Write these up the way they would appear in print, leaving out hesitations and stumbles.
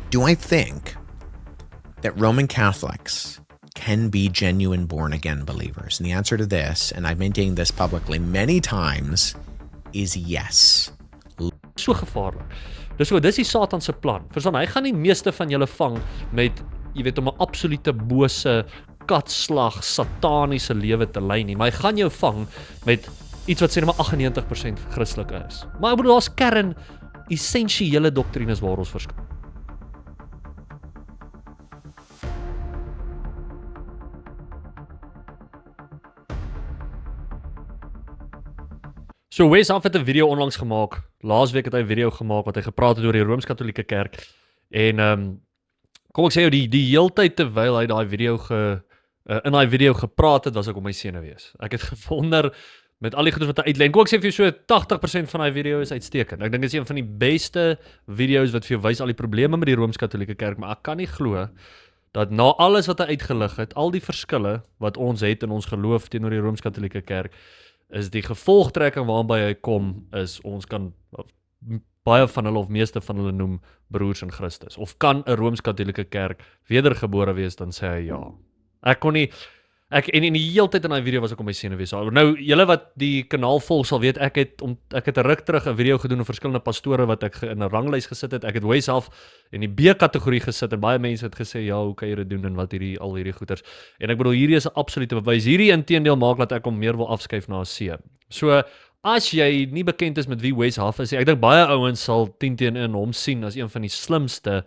Do I think that Roman Catholics can be genuine born-again believers? And the answer to this, and I've maintained this publicly many times, is yes. So gevaarlik. Dis die Satan se plan. Verstaan, hy gaan nie meeste van julle vang met, jy weet, om 'n absolute bose, katslag, sataniese lewe te lei nie, maar hy gaan jou vang met iets wat sê maar 98% Christelik is. Maar ek bedoel, daar's kern, essensiële doktrines waar ons verskil. So Wes Huff het 'n video onlangs gemaak. Laasweek het hy 'n video gemaak wat hy gepraat het oor die Rooms-Katolieke Kerk. En kom ek sê jou, die heeltyd terwyl hy in daai video gepraat het, was ek op my senuwees. Ek het gewonder met al die goeders wat hy uitlei. Kom ek sê vir jou, so 80% van daai video is uitstekend. Ek dink dit is een van die beste video's wat vir jou wys al die probleme met die Rooms-Katolieke Kerk, maar ek kan nie glo dat na alles wat hy uitgelig het, al die verskille wat ons het in ons geloof teenoor die Rooms-Katolieke Kerk, is die gevolgtrekking waarby hy kom, is ons kan baie van hulle of meeste van hulle noem broers in Christus. Of kan 'n Rooms-Katolieke Kerk wedergebore wees, dan sê hy ja. Ek kon nie, en in die hele tyd in daai video was ek om my senuwees. Nou, julle wat die kanaal volg sal weet, ek het 'n ruk terug 'n video gedoen oor verskillende pastore wat ek in 'n ranglys gesit het. Ek het Wes Huff in die B-kategorie gesit en baie mense het gesê, ja, hoe kan jy dit doen en wat al hierdie goeters. En ek bedoel, hierdie is 'n absolute bewys. Hierdie inteendeel maak dat ek hom meer wil afskuif na 'n C. So, as jy nie bekend is met wie Wes Huff is, ek dink baie ouens sal 10-1 hom sien as een van die slimste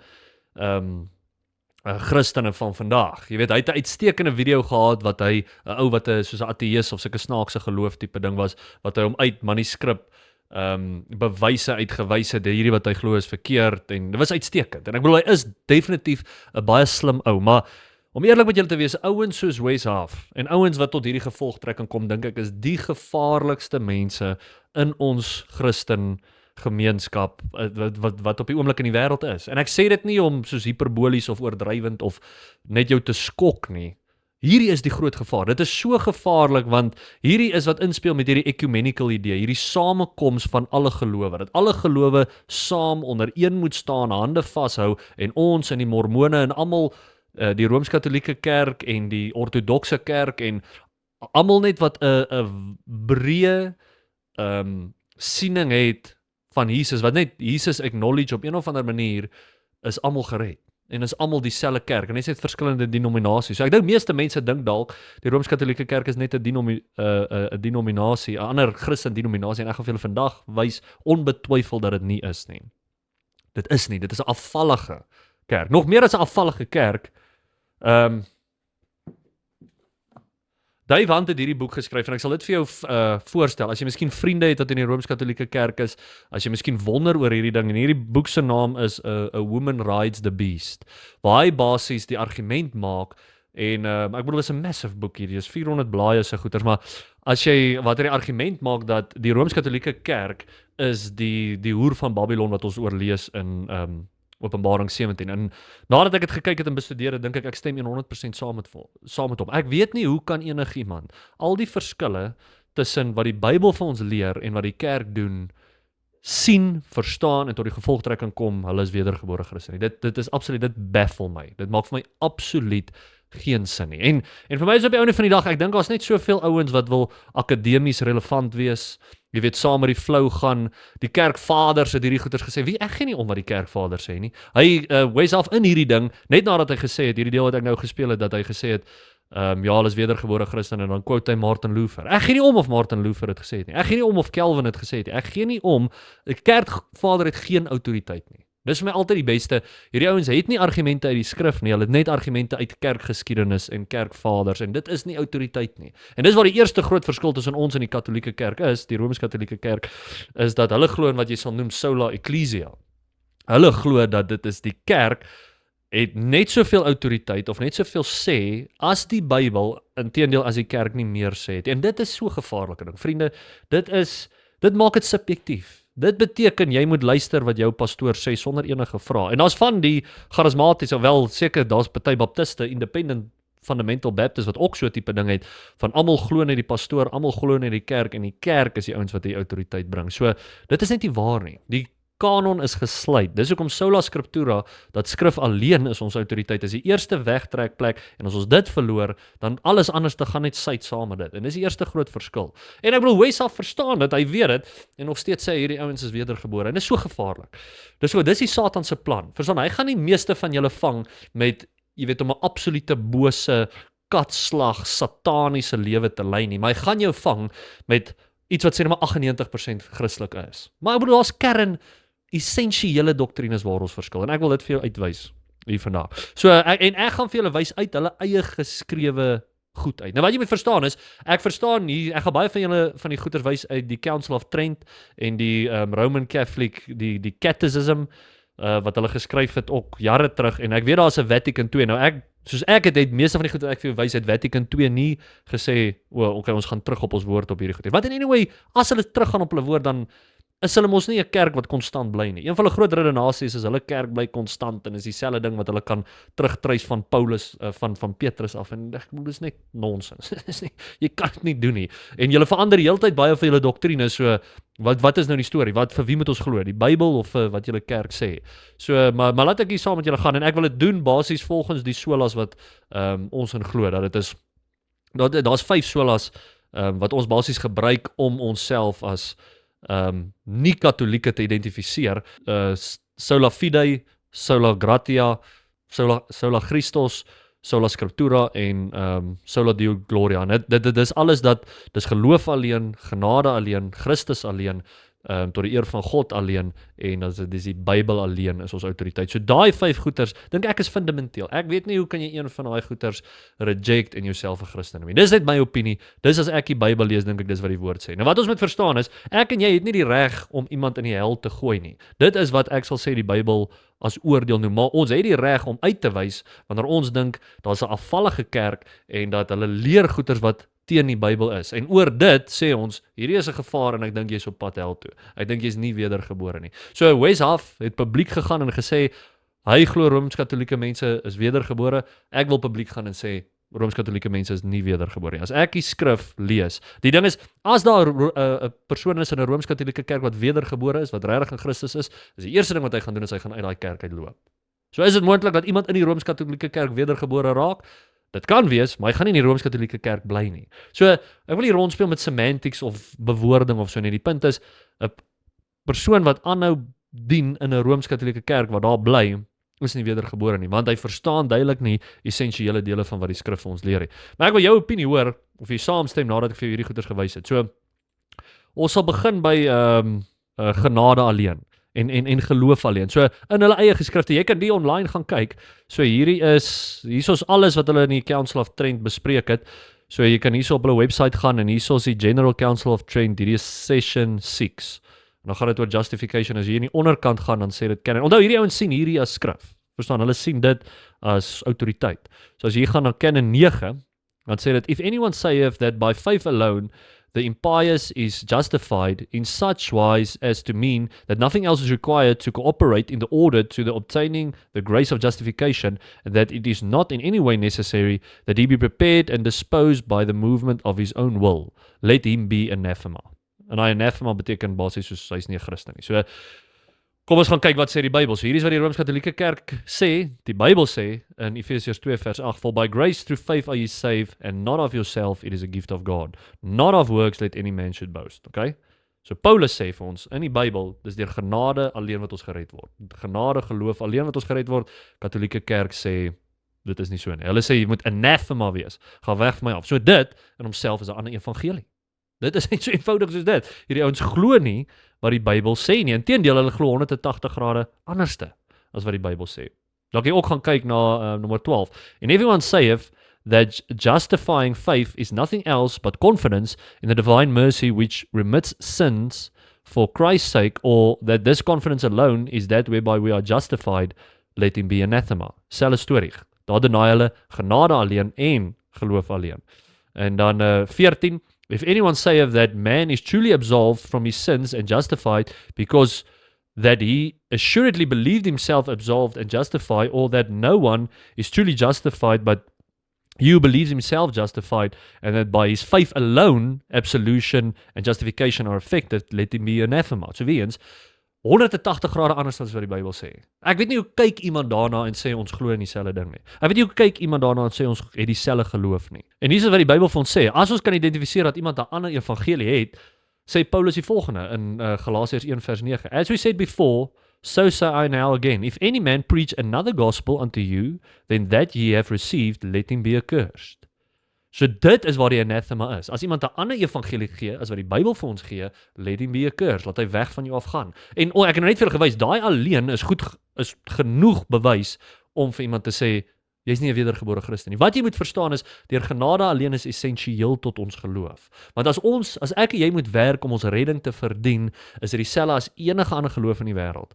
Christene van vandag. Jy weet, hy het 'n uitstekende video gehad wat hy, 'n ou wat soos 'n ateïs of sulke snaakse geloof tipe ding was, wat hy hom uit manuskrip bewyse uitgewys het, hierdie wat hy glo is verkeerd, en dit was uitstekend. En ek bedoel, hy is definitief 'n baie slim ou, maar om eerlik met julle te wees, ouens soos Wes Huff en ouens wat tot hierdie gevolgtrekking kom, dink ek is die gevaarlikste mense in ons Christen gemeenskap wat op die oomblik in die wêreld is. En ek sê dit nie om soos hiperbolies of oordrywend of net jou te skok nie. Hierdie is die groot gevaar. Dit is so gevaarlik want hierdie is wat inspeel met hierdie ecumenical idee, hierdie samekoms van alle gelowe, dat alle gelowe saam onder een moet staan, hande vashou, en ons en die Mormone en almal, die Rooms-Katolieke Kerk en die Ortodokse Kerk en almal net wat 'n breë siening het van Jesus, wat net Jesus acknowledge op een of ander manier, is almal gered. En is almal dieselfde kerk, en hy sê verskillende denominasies. So ek dink meeste mense dink dalk die Rooms-Katolieke Kerk is net 'n denominasie, 'n ander Christen denominasie, en ek gaan vir julle vandag wys onbetwyfel dat dit nie is nie. Dit is nie, dit is 'n afvallige kerk. Nog meer as 'n afvallige kerk. Dave Hunt het hierdie boek geskryf, en ek sal dit vir jou voorstel, as jy miskien vriende het wat in die Rooms-Katolieke Kerk is, as jy miskien wonder oor hierdie ding, en hierdie boek se naam is A Woman Rides the Beast, waar hy basies die argument maak, en ek bedoel, dit is 'n massive boek hierdie, is 400 blaaie se goeters, maar as jy, wat hy die argument maak, dat die Rooms-Katolieke Kerk is die hoer van Babylon wat ons oorlees in Openbaring 17, en nadat ek het gekyk het en bestudeer het, dink ek stem 100% saam met hom. Ek weet nie hoe kan enigiemand al die verskille tussen wat die Bybel vir ons leer en wat die kerk doen, sien, verstaan en tot die gevolgtrekking kom, hulle is wedergebore Christen. Dit is absoluut, dit baffel my. Dit maak vir my absoluut geen sin nie. En vir my is op die einde van die dag, ek dink daar's net soveel ouens wat wil akademies relevant wees, jy weet, saam met die flow gaan. Die kerkvaders het hierdie goeters gesê, ek gee nie om wat die kerkvaders sê nie. Hy Wes Huff in hierdie ding, net nadat hy gesê het, hierdie deel wat ek nou gespeel het, dat hy gesê het, ja, hulle is wedergebore Christen, en dan quote hy Martin Luther. Ek gee nie om of Martin Luther het gesê het nie. Ek gee nie om of Calvin het gesê het nie. Ek gee nie om, die kerkvader het geen autoriteit nie. Dis vir my altyd die beste. Hierdie ouens het nie argumente uit die skrif nie, hulle het net argumente uit kerkgeskiedenis en kerkvaders, en dit is nie autoriteit nie. En dis waar die eerste groot verskil tussen ons en die Katolieke Kerk is, die Rooms-Katolieke Kerk, is dat hulle glo in wat jy sal noem sola ecclesia. Hulle glo dat dit is die kerk het net soveel autoriteit of net soveel sê as die Bybel, inteendeel as die kerk nie meer sê het. En dit is so gevaarlike ding. Vriende, dit maak dit subjektief. Dit beteken jy moet luister wat jou pastoor sê sonder enige vrae. En daar's van die charismatiese, wel seker daar's party baptiste, independent fundamental Baptist wat ook so tipe ding het, van almal glo net die pastoor, almal glo net die kerk, en die kerk is die ouens wat die autoriteit bring. So, dit is net nie waar nie. Die kanon is gesluit. Dis hoekom sola scriptura, dat skrif alleen is ons autoriteit, is die eerste wegtrekplek, en as ons dit verloor, dan alles anders te gaan net suit saam met dit. En dis die eerste groot verskil. En ek bedoel, Wesaf verstaan dit, hy weet dit, en nog steeds sê hierdie ouens is wedergebore, en dis so gevaarlik. Dis die Satan se plan. Verstaan, hy gaan nie meeste van julle vang met, jy weet, om 'n absolute bose, katslag, sataniese lewe te lei nie, maar hy gaan jou vang met iets wat sê maar 98% Christelik is. Maar ek bedoel, daar's kern, essensiële doktrines waar ons verskil, en ek wil dit vir jou uitwys hier vandag. So, ek gaan vir julle wys uit hulle eie geskrewe goed uit. Nou wat jy moet verstaan is, ek gaan baie van julle van die goeters wys uit die Council of Trent en die Roman Catholic, die Catechism, wat hulle geskryf het ook jare terug, en ek weet daar's 'n Vatican II. Nou soos ek het meeste van die goed wat ek vir jou wys het Vatican II nie gesê, okay, ons gaan terug op ons woord op hierdie goed. Want anyway, as hulle teruggaan op hulle woord, dan is hulle mos nie 'n kerk wat konstant bly nie. Een van hulle groot redenasies is hulle kerk bly konstant, en is dieselfde ding wat hulle kan terugtreis van Paulus, van Petrus af, en ek bedoel, dis net nonsens. Jy kan dit nie doen nie. En julle verander die hele tyd baie van julle doktrine, so wat is nou die storie? Vir wie moet ons glo? Die Bybel of wat julle kerk sê? So, maar laat ek hier saam met julle gaan, en ek wil dit doen basies volgens die solas wat ons in glo, dat dit is, daar's 5 solas wat ons basies gebruik om onsself as nie-katholieke te identifiseer. Sola Fide, Sola Gratia, Sola Christus, Sola Scriptura en Sola Deo Gloria. En dit is alles dis geloof alleen, genade alleen, Christus alleen, tot die eer van God alleen, en dis die Bybel alleen is ons autoriteit. So daai 5 goeters, dink ek is fundamenteel. Ek weet nie hoe kan jy een van daai goeters reject en jouself 'n Christen noem. Dis net my opinie. Dis as ek die Bybel lees, dink ek dis wat die woord sê. Nou wat ons moet verstaan is, ek en jy het nie die reg om iemand in die hel te gooi nie. Dit is wat ek sal sê die Bybel as oordeel noem, maar ons het die reg om uit te wys wanneer ons dink daar's 'n afvallige kerk en dat hulle leer goeters wat teen die Bybel is. En oor dit sê ons, hierdie is 'n gevaar en ek dink jy's op pad hel toe. Ek dink jy's nie wedergebore nie. So Wesaf het publiek gegaan en gesê, hy glo Rooms-Katolieke mense is wedergebore. Ek wil publiek gaan en sê, Rooms-Katolieke mense is nie wedergebore nie. As ek die skrif lees, die ding is, as daar 'n persoon is in 'n Rooms-Katolieke kerk wat wedergebore is, wat regtig in Christus is die eerste ding wat hy gaan doen is hy gaan uit daai kerk uitloop. So is dit moontlik dat iemand in die Rooms-Katolieke kerk wedergebore raak? Dit kan wees, maar hy gaan nie in die Rooms-Katolieke kerk bly nie. So, ek wil nie rondspeel met semantics of bewoording of so nie. Die punt is, 'n persoon wat aanhou dien in 'n Rooms-Katolieke kerk wat daar bly, is nie wedergebore nie, want hy verstaan duidelik nie essensiële dele van wat die skrif vir ons leer nie. Maar ek wil jou opinie hoor, of jy saamstem nadat ek vir jou hierdie goeders gewys het. So, ons sal begin by genade alleen. En geloof alleen. So in hulle eie geskrifte, jy kan die online gaan kyk. So hierso's alles wat hulle in die Council of Trent bespreek het. So jy kan hierso op hulle website gaan en hierso's die General Council of Trent, hierdie is session 6. En dan gaan dit oor justification. As jy in die onderkant gaan, dan sê dit canon. Onthou, hierdie ouens sien hierdie as skrif. Verstaan, hulle sien dit as autoriteit. So as jy gaan na canon 9, dan sê dit, if anyone saith that by faith alone the impious is justified in such wise as to mean that nothing else is required to cooperate in the order to the obtaining the grace of justification, and that it is not in any way necessary that he be prepared and disposed by the movement of his own will, let him be anathema. En anathema beteken basies soos hy is nie 'n Christen nie. So kom ons gaan kyk wat sê die Bybel. So hier is wat die Rooms-Katolieke kerk sê, die Bybel sê in Efesiërs 2 vers 8, for by grace through faith are ye saved, and not of yourself, it is a gift of God. Not of works, let any man should boast. Okay? So Paulus sê vir ons, in die Bybel, dis deur genade alleen wat ons gered word. Genade, geloof alleen wat ons gered word. Katolieke kerk sê, dit is nie so nie. Hulle sê, jy moet anathema wees. Ga weg van my af. So dit, in homself is 'n ander evangelie. Dit is net so eenvoudig soos dit. Hierdie ouens glo nie wat die Bybel sê nie. Inteendeel, hulle glo 180 grade anderste as wat die Bybel sê. Dan kan jy ook gaan kyk na nommer 12. And everyone saith that justifying faith is nothing else but confidence in the divine mercy which remits sins for Christ's sake, or that this confidence alone is that whereby we are justified, let him be anathema. Selfe storie. Daar deny hulle genade alleen en geloof alleen. En dan 14, if anyone saith that man is truly absolved from his sins and justified because that he assuredly believed himself absolved and justified, or that no one is truly justified but he who believes himself justified, and that by his faith alone absolution and justification are effected, let him be anathema. So weer eens, 180 grade anders as wat die Bybel sê. Ek weet nie hoe kyk iemand daarna en sê ons glo in dieselfde ding nie. Ek weet nie hoe kyk iemand daarna en sê ons het dieselfde geloof nie. En hier is wat die Bybel vir ons sê, as ons kan identifiseer dat iemand 'n ander evangelie het, sê Paulus die volgende in Galasiërs 1 vers 9. As we said before, so say I now again, if any man preach another gospel unto you, then that ye have received, let him be accursed. So dit is waar die anathema is. As iemand 'n ander evangelie gee, as wat die Bybel vir ons gee, let him be accursed, laat hy weg van jou afgaan. En ek het net vir julle gewys, daai alleen is genoeg bewys om vir iemand te sê, jy's nie 'n wedergebore Christen nie. Wat jy moet verstaan is, deur genade alleen is essensieel tot ons geloof. Want as ek en jy moet werk om ons redding te verdien, is dit dieselfde as enige ander geloof in die wêreld.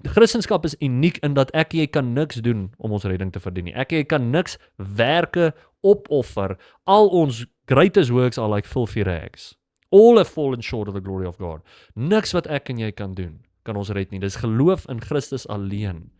Christendom is uniek in dat ek en jy kan niks doen om ons redding te verdien nie. Ek en jy kan niks werke opoffer. Al ons greatest works are like filthy rags. All have fallen short of the glory of God. Niks wat ek en jy kan doen, kan ons red nie. Dis geloof in Christus alleen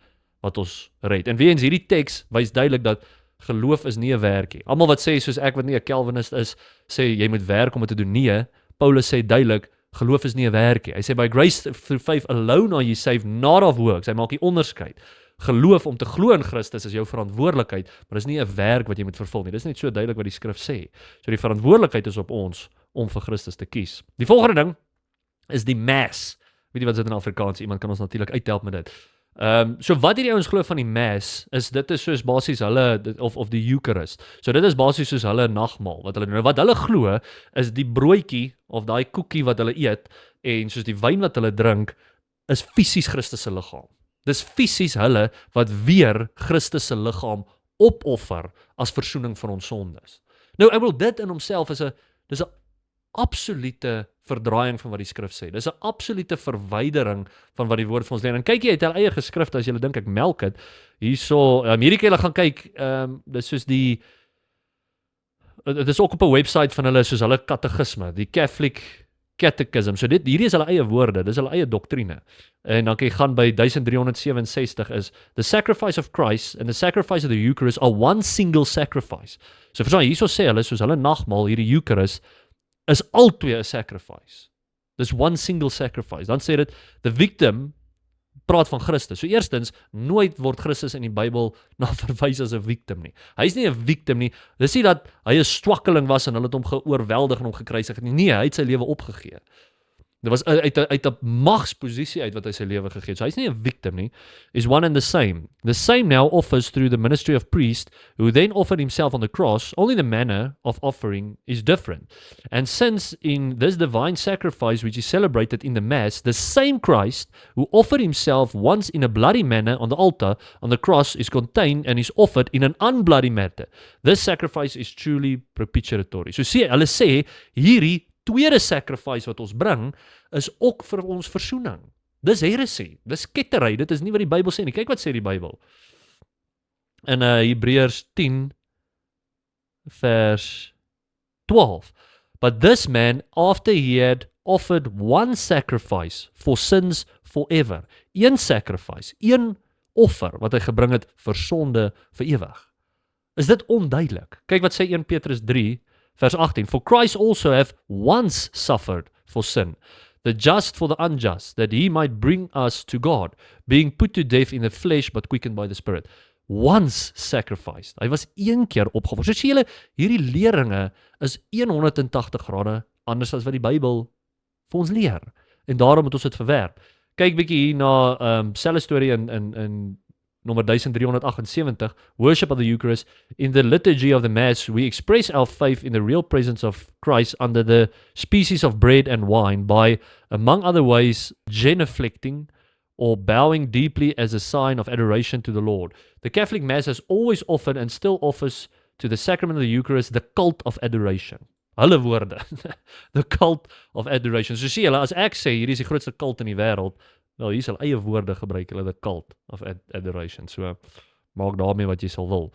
wat ons red. En weens hierdie teks wys duidelik dat geloof is nie 'n werkie. Almal wat sê soos ek wat nie 'n Calvinist is, sê jy moet werk om dit te doen. Nee, Paulus sê duidelik, geloof is nie 'n werkie. Hy sê by grace through faith alone are you saved, not of works. Hy maak die onderskeid. Geloof om te glo in Christus is jou verantwoordelikheid, maar dis nie 'n werk wat jy moet vervul nie. Dis net so duidelik wat die skrif sê. So die verantwoordelikheid is op ons om vir Christus te kies. Die volgende ding is die Mass. Weet jy wat dit in Afrikaans? Iemand kan ons natuurlik uithelp met dit. So wat hierdie ouens glo van die Mass is dit is soos basies hulle of die Eucharist. So dit is basies soos hulle nagmaal wat hulle doen. Wat hulle glo is die broodjie of daai koekie wat hulle eet en soos die wyn wat hulle drink is fisies Christus se liggaam. Dis fisies hulle wat weer Christus se liggaam opoffer as versoening vir ons sondes. Nou ek wil dit in homself dis 'n absolute verdraaiing van wat die skrif sê. Dis 'n absolute verwydering van wat die woord vir ons leer. En kyk jy uit hulle eie geskrifte as jy dink ek melk dit. Hierso Amerika hulle gaan kyk, dis soos dit is ook op 'n webwerf van hulle soos hulle katekisme, die Catholic Catechism. So hierdie is hulle eie woorde, dis hulle eie doktrine. En dan kan jy gaan by 1367 is the sacrifice of Christ and the sacrifice of the Eucharist are one single sacrifice. So verstaan, hierso sê hulle soos hulle nagmaal, hierdie Eucharist is altwee 'n sacrifice. Dis one single sacrifice. Dan sê dit the victim praat van Christus. So eerstens, nooit word Christus in die Bybel na verwys as 'n victim nie. Hy's nie 'n victim nie. Dis nie dat hy 'n swakkeling was en hulle het hom geoorweldig en hom gekruisig nie. Nee, hy het sy lewe opgegee. Dit was uit 'n magsposisie uit wat hy sy lewe gegee het. So hy's nie 'n victim nie. Is one and the same. The same now offers through the ministry of priest, who then offered himself on the cross. Only the manner of offering is different. And since in this divine sacrifice which is celebrated in the Mass, the same Christ who offered himself once in a bloody manner on the altar, on the cross, is contained and is offered in an unbloody manner. This sacrifice is truly propitiatory. So hulle sê, hierdie tweede sacrifice wat ons bring, is ook vir ons versoening. Dis heresy, dis kettery, dit is nie wat die Bybel sê nie. Kyk wat sê die Bybel. In Hebreërs 10 vers 12. But this man, after he had offered one sacrifice for sins forever, een sacrifice, een offer wat hy gebring het vir sonde vir ewig. Is dit onduidelik? Kyk wat sê 1 Petrus 3 vers 18. For Christ also hath once suffered for sin, the just for the unjust, that he might bring us to God, being put to death in the flesh, but quickened by the Spirit. Once sacrificed. Hy was een keer opgeoffer. So sê julle, hierdie leringe is 180 grade anders as wat die Bybel vir ons leer. En daarom moet ons dit verwerp. Kyk bietjie hier na selfe storie in Nummer 1378, worship of the Eucharist. In the liturgy of the Mass, we express our faith in the real presence of Christ under the species of bread and wine by, among other ways, genuflecting or bowing deeply as a sign of adoration to the Lord. The Catholic Mass has always offered and still offers to the sacrament of the Eucharist the cult of adoration. Hulle woorde. The cult of adoration. So sê julle, as ek sê, hierdie is die grootste cult in die wêreld, wel, hier is hulle eie woorde gebruik, hulle the cult of adoration. So, maak daarmee wat jy sal wil.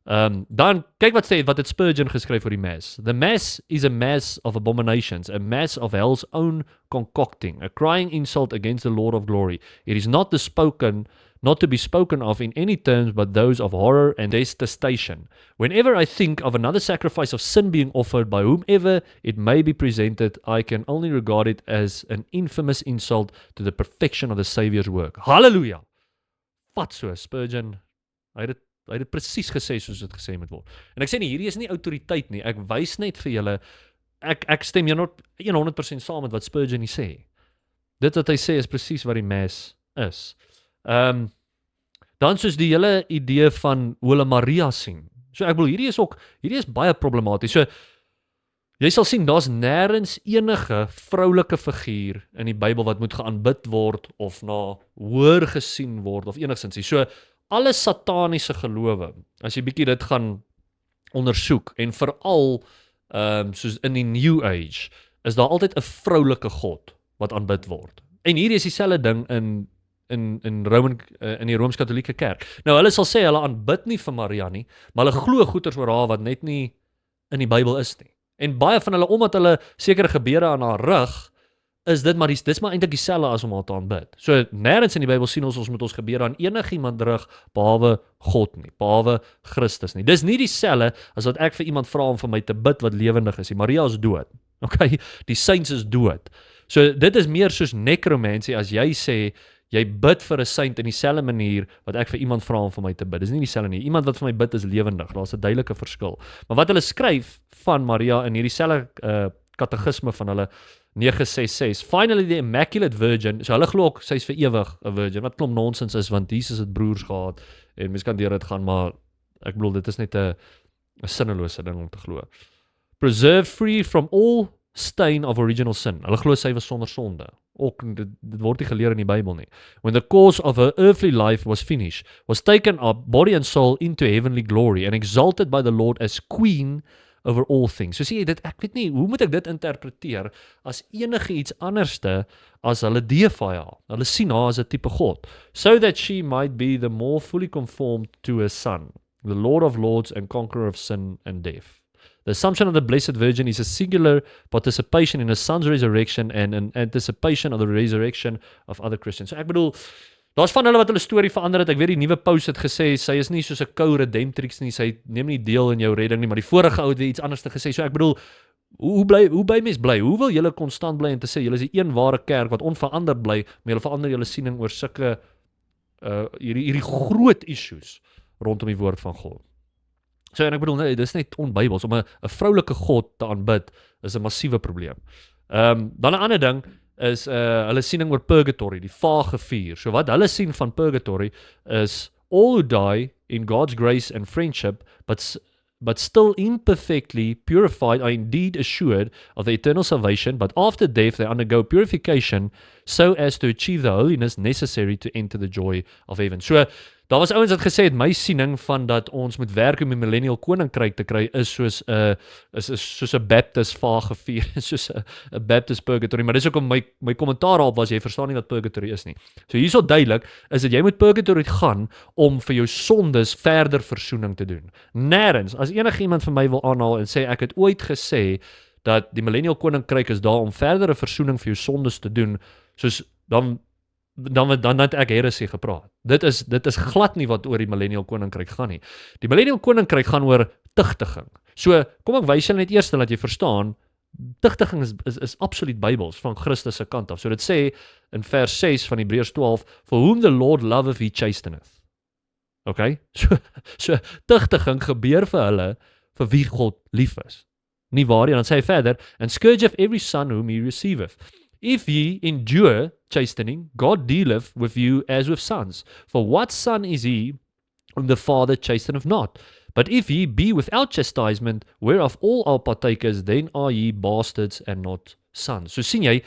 Dan, kyk wat sê, wat het Spurgeon geskryf vir die Mass. The Mass is a mass of abominations, a mass of hell's own concocting, a crying insult against the Lord of glory. It is not the spoken, not to be spoken of in any terms but those of horror and detestation. Whenever I think of another sacrifice of sin being offered by whomever it may be presented, I can only regard it as an infamous insult to the perfection of the Saviour's work. Hallelujah! Wat so, Spurgeon, hy het dit presies gesê soos dit gesê moet word. En ek sê nie, hierdie is nie autoriteit nie, ek wys net vir julle, ek stem 100% saam met wat Spurgeon nie sê. Dit wat hy sê is presies wat die mes is. Dan soos die hele idee van hoe hulle Maria sien. So ek bedoel, hierdie is baie problematies. So, jy sal sien, daar's nêrens enige vroulike figuur in die Bybel wat moet geaanbid word of na hoër gesien word of enigsins nie. So, alle sataniese gelowe, as jy bietjie dit gaan ondersoek, en veral soos in die New Age, is daar altyd 'n vroulike god wat aanbid word. En hierdie is dieselfde ding in die Rooms-Katolieke Kerk. Nou, hulle sal sê, hulle aanbid nie vir Maria nie, maar hulle glo goeters oor haar wat net nie in die Bybel is nie. En baie van hulle, omdat hulle sekere gebeure aan haar rug, is dit maar eintlik dieselfde as om haar te aanbid. So, nêrens in die Bybel sien ons moet ons gebeure aan enigiemand rug, behalwe God nie, behalwe Christus nie. Dis nie dieselfde as wat ek vir iemand vra om vir my te bid wat lewendig is nie. Maria is dood. Okay? Die saints is dood. So, dit is meer soos necromancy as jy sê, jy bid vir 'n saint in dieselfde manier wat ek vir iemand vra om vir my te bid. Dis nie dieselfde nie. Iemand wat vir my bid is lewendig. Daar's 'n duidelike verskil. Maar wat hulle skryf van Maria in hierdie selfde katekisme van hulle 966, finally the Immaculate Virgin, so hulle glo ook sy's vir ewig 'n virgin, wat klomp nonsens is, want Jesus het broers gehad, en mens kan deur dit gaan, maar ek bedoel, dit is net 'n sinnelose ding om te glo. Preserved free from all stain of original sin. Hulle glo sy was sonder sonde. Ook, dit word nie geleer in die Bybel nie. When the course of her earthly life was finished, was taken up, body and soul, into heavenly glory, and exalted by the Lord as queen over all things. So sê jy dit, ek weet nie, hoe moet ek dit interpreteer as enige iets anderste as hulle deify haar. Hulle sien haar as 'n tipe God. So that she might be the more fully conformed to her Son, the Lord of Lords and conqueror of sin and death. The Assumption of the Blessed Virgin is a singular participation in her Son's resurrection and an anticipation of the resurrection of other Christians. So ek bedoel, daar's van hulle wat hulle storie verander het. Ek weet die nuwe paus het gesê, sy is nie soos 'n co-redemptrix nie, sy neem nie deel in jou redding nie, maar die vorige ou het weer iets anders te gesê. So ek bedoel, hoe bly mens bly? Hoe wil julle konstant bly en te sê, julle is die een ware kerk wat onveranderd bly, maar julle verander julle siening oor sulke hierdie groot issues rondom die woord van God. So, en ek bedoel, nee, dis net onbybels, om 'n vroulike God te aanbid, is 'n massiewe probleem. Dan 'n ander ding, is hulle siening oor purgatory, die vage vuur. So wat hulle sien van purgatory is all who die in God's grace and friendship, but still imperfectly purified are indeed assured of the eternal salvation, but after death they undergo purification so as to achieve the holiness necessary to enter the joy of heaven. So, daar was ouens wat gesê het, my siening van dat ons moet werk om die millennial koninkryk te kry is soos 'n Baptist vage vuur, soos 'n Baptist purgatory, maar dis ook om my kommentaar op was, jy verstaan nie wat purgatory is nie. So hierso duidelik is dat jy moet purgatory gaan om vir jou sondes verder versoening te doen. Nêrens, as enige iemand vir my wil aanhaal en sê ek het ooit gesê dat die millennial koninkryk is daar om verdere versoening vir jou sondes te doen, soos dan het ek heresie gepraat. Dit is glad nie wat oor die millennial koninkryk gaan nie. Die millennial koninkryk gaan oor tugtiging. So, kom ek wys julle net eers dat jy verstaan, tugtiging is absoluut Bybels van Christus se kant af. So dit sê in vers 6 van Hebreërs 12, for whom the Lord loveth he chasteneth. Okay? So tugtiging gebeur vir hulle vir wie God lief is. Nie waar nie, dan sê hy verder, and scourgeth every son whom he receiveth. If ye endure chastening, God dealeth with you as with sons. For what son is he whom the Father chasteneth not? But if ye be without chastisement, whereof all are partakers, then are ye bastards and not sons. So sien jy,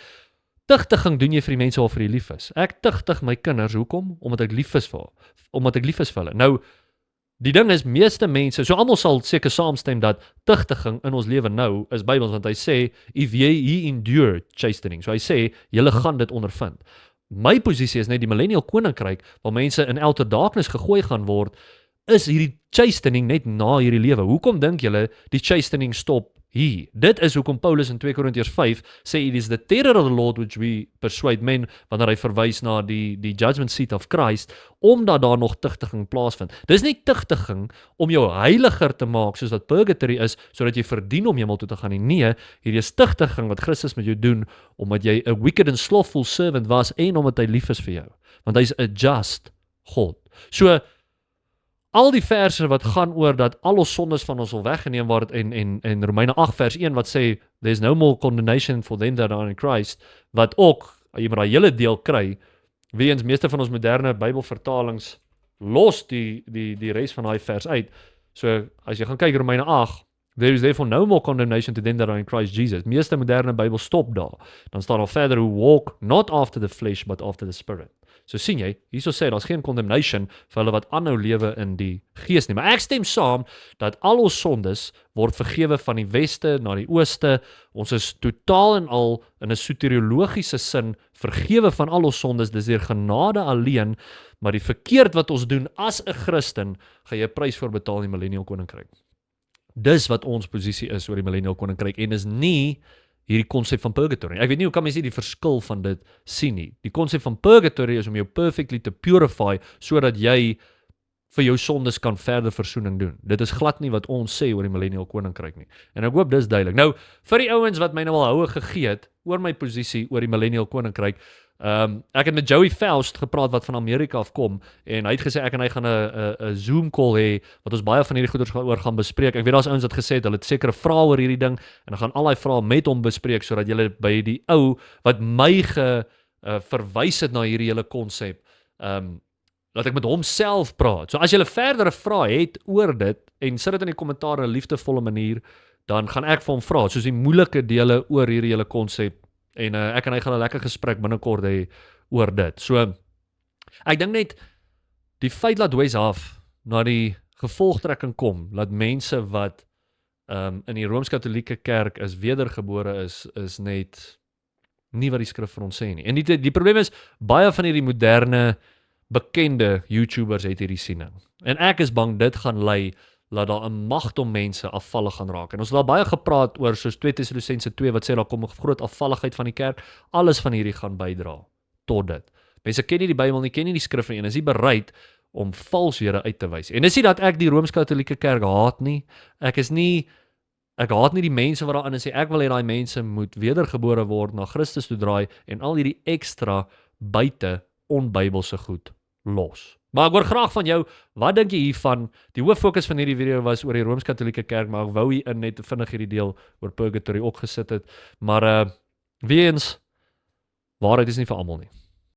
tugtiging doen jy vir die mense waarvoor jy lief is. Ek tugtig my kinders, hoekom? Omdat ek lief is vir hulle. Nou, die ding is, meeste mense, so almal sal seker saamstem dat tugtiging in ons lewe nou is Bybels, want hy sê, if ye endure chastening, so hy sê, julle gaan dit ondervind. My posisie is net die millennial koninkryk, waar mense in outer darkness gegooi gaan word, is hierdie chastening net na hierdie lewe. Hoekom dink julle die chastening stop he. Dit is hoekom Paulus in 2 Korintiërs 5 sê, it is the terror of the Lord which we persuade men, wanneer hy verwys na die judgment seat of Christ, omdat daar nog tugtiging plaasvind. Dis nie tugtiging om jou heiliger te maak, soos wat purgatory is, sodat jy verdien om hemel toe te gaan nie. Nee, hierdie is tugtiging wat Christus met jou doen, omdat jy 'n wicked and slothful servant was, en omdat hy lief is vir jou. Want hy is 'n just God. So, al die verse wat gaan oor dat al ons sondes van ons wil weggeneem word en Romeine 8 vers 1 wat sê there's no more condemnation for them that are in Christ, wat ook jy moet daai hele deel kry. Weens meeste van ons moderne Bybelvertalings los die res van daai vers uit. So as jy gaan kyk Romeine 8, there is therefore no more condemnation to them that are in Christ Jesus. Meeste moderne Bybel stop daar. Dan staan daar verder who walk not after the flesh but after the spirit. So sien jy, hierso sê daar's geen condemnation vir hulle wat aanhou lewe in die gees nie. Maar ek stem saam dat al ons sondes word vergewe van die weste na die ooste. Ons is totaal en al in 'n soteriologiese sin vergewe van al ons sondes. Dis deur genade alleen, maar die verkeerd wat ons doen as 'n Christen, gaan jy 'n prys vir betaal in die millennial koninkryk. Dis wat ons posisie is oor die millennial koninkryk en is nie hierdie konsep van purgatory. Ek weet nie hoe kan mens nie die verskil van dit sien nie. Die konsep van purgatory is om jou perfectly te purify sodat jy vir jou sondes kan verder versoening doen. Dit is glad nie wat ons sê oor die millennial koninkryk nie. En ek hoop dis duidelik. Nou, vir die ouens wat my nou al houe gegee het oor my posisie oor die millennial koninkryk, ek het met Joey Faust gepraat wat van Amerika afkom en hy het gesê ek en hy gaan 'n Zoom call hê wat ons baie van hierdie goeders oor gaan bespreek. Ek weet daar's ouens wat gesê het hulle het sekere vrae oor hierdie ding en dan gaan al daai vrae met hom bespreek sodat julle by die ou wat my verwys het na hierdie hele konsep, laat ek met hom self praat. So as julle verdere vrae het oor dit en sit dit in die kommentaar in 'n liefdevolle manier, dan gaan ek vir hom vra soos die moeilike dele oor hierdie hele konsep. En ek en hy gaan 'n lekker gesprek binnekort hê oor dit. So, ek dink net, die feit laat Wes af na die gevolgtrekking kom, dat mense wat in die Rooms-Katolieke kerk is wedergebore is net nie wat die skrif vir ons sê nie. En die probleem is, baie van hierdie moderne, bekende YouTubers het hierdie siening. En ek is bang dit gaan lei laat daar 'n magdom mense afvallig gaan raak. En ons het al baie gepraat oor soos 2 Tessalonisense 2 wat sê daar kom 'n groot afvalligheid van die kerk. Alles van hierdie gaan bydra tot dit. Mense ken nie die Bybel nie, ken nie die skrif nie en is nie bereid om valshede uit te wys. En dis nie dat ek die Rooms-Katolieke kerk haat nie. Ek haat nie die mense wat daarin is. Ek wil hê daai mense moet wedergebore word, na Christus toe draai en al hierdie ekstra buite onbybelse goed los. Maar ek hoor graag van jou, wat dink jy hiervan? Die hooffokus van hierdie video was oor die Rooms-Katolieke kerk, maar ek wou hier in net vinnig hierdie deel oor purgatory ook gesit het. Maar weer eens, waarheid is nie vir almal nie.